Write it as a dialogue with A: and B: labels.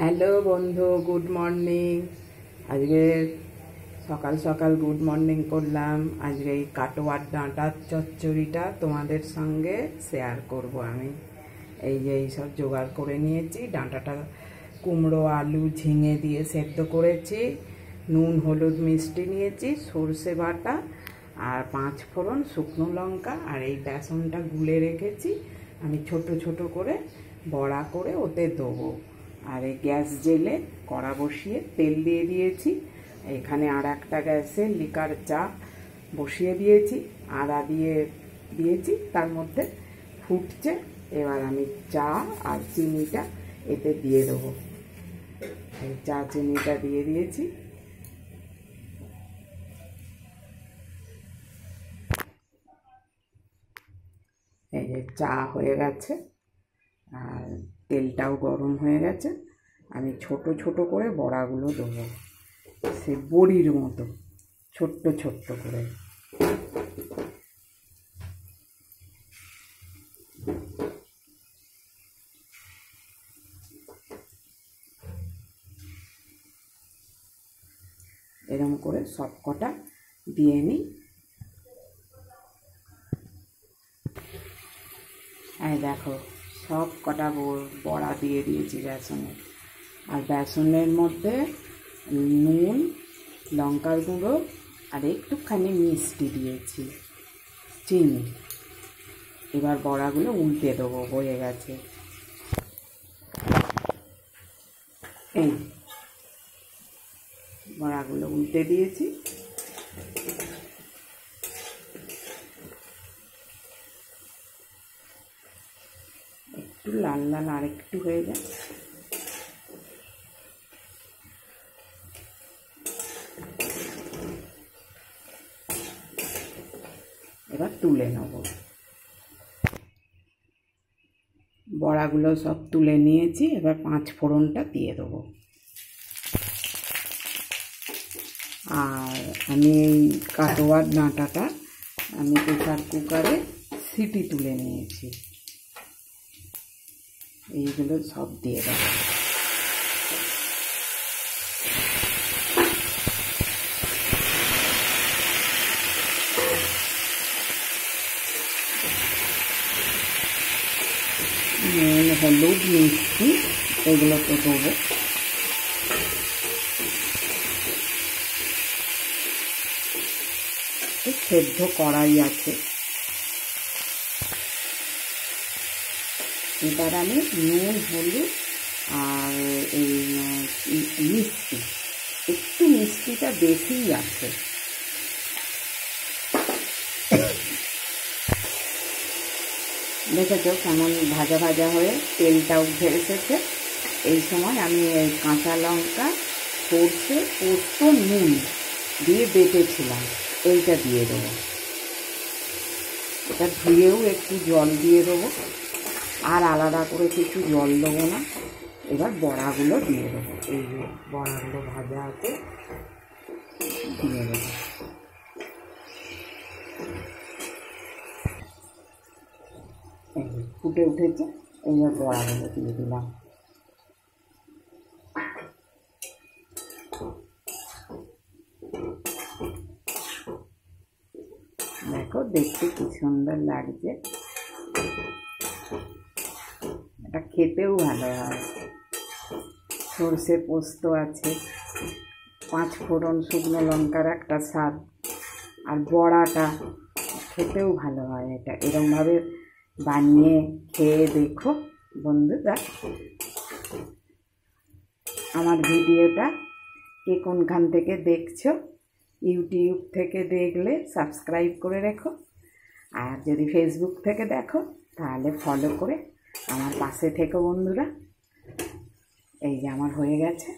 A: Hello বন্ধু, good morning. আজকে সকাল সকাল গুড মর্নিং করলাম। আজকে এই কাটোয়ার ডাঁটার চচ্চড়িটা তোমাদের সঙ্গে শেয়ার করব। আমি এই যে এইসব জোগাড় করে নিয়েছি। ডাঁটাটা কুমড়ো, আলু, ঝিঙে দিয়ে সেদ্ধ করেছি। নুন, হলুদ, মিষ্টি নিয়েছি, সর্ষে বাটা আর 5 ফোড়ন, শুকনো লঙ্কা আর এই বেসনটা গুলে রেখেছি। আমি ছোট ছোট করে বড়া করে ওতে দেবো। আর এই গ্যাস জেলে কড়া বসিয়ে তেল দিয়ে দিয়েছি। এখানে আর একটা গ্যাসে লিকার চা বসিয়ে দিয়েছি, আদা দিয়েছি, তার মধ্যে ফুটছে। এবার আমি চা আর চিনিটা এতে দিয়ে দেবো। এই চা চিনিটা দিয়ে দিয়েছি। এই যে চা হয়ে গেছে আর তেলটাও গরম হয়ে গেছে। আমি ছোট ছোট করে বড়াগুলো দেবো, সে বড়ির মতো ছোট্ট ছোট্ট করে। এরকম করে সব কটা দিয়ে নিই। এই দেখো, সব কটা বড়া দিয়ে দিয়েছি বেসনের। আর বেসনের মধ্যে নুন, লঙ্কার গুঁড়ো আর একটুখানি মিষ্টি দিয়েছি, চিনি। এবার বড়াগুলো উল্টে দেবো, হয়ে গেছে। এই বড়াগুলো উল্টে দিয়েছি। একটু লাল লাল আর একটু হয়ে যায়। এবার তুলে নেব। বড়াগুলো সব তুলে নিয়েছি। এবার 5 ফোড়নটা দিয়ে দেবো। আর আমি এই কাটোয়ার ডাঁটাটা আমি প্রেসার কুকারে সিটি তুলে নিয়েছি। এইগুলো সব দিয়ে দেবো। নুন, হলুদ, মিষ্টি এগুলো তো দেবো। সেদ্ধ কড়াই আছে। এবার আমি নুন, হলুদ আর এই মিষ্টি, একটু মিষ্টিটা বেশিই আছে। দেখেছো কেমন ভাজা ভাজা হয়ে তেলটা উঠে এসেছে। এই সময় আমি এই কাঁচা লঙ্কা, সর্ষে, পোস্ত, নুন দিয়ে বেটেছিলাম, এইটা দিয়ে দেবো। এটা ধুয়েও একটু জল দিয়ে দেবো, আর আলাদা করে কিছু জল দেবো না। এবার বড়াগুলো দিয়ে দেবো। এই যে বড়াগুলো ভাজা আছে, দিয়ে দেবো। ফুটে উঠেছে, এইবার বড়াগুলো দিয়ে দিলাম। দেখো, দেখতে কি সুন্দর লাগছে। এটা খেতেও ভালো হয়। সর্ষে পোস্ত আছে, 5 ফোড়ন, শুকনো লঙ্কার একটা স্বাদ, আর বড়াটা খেতেও ভালো হয়। এটা এরকমভাবে বানিয়ে খেয়ে দেখো বন্ধুরা। আমার ভিডিওটা কে কোনখান থেকে দেখছো, ইউটিউব থেকে দেখলে সাবস্ক্রাইব করে রেখো। আর যদি ফেসবুক থেকে দেখো তাহলে ফলো করে আমার পাশে থেকো বন্ধুরা। এই যে আমার হয়ে গেছে।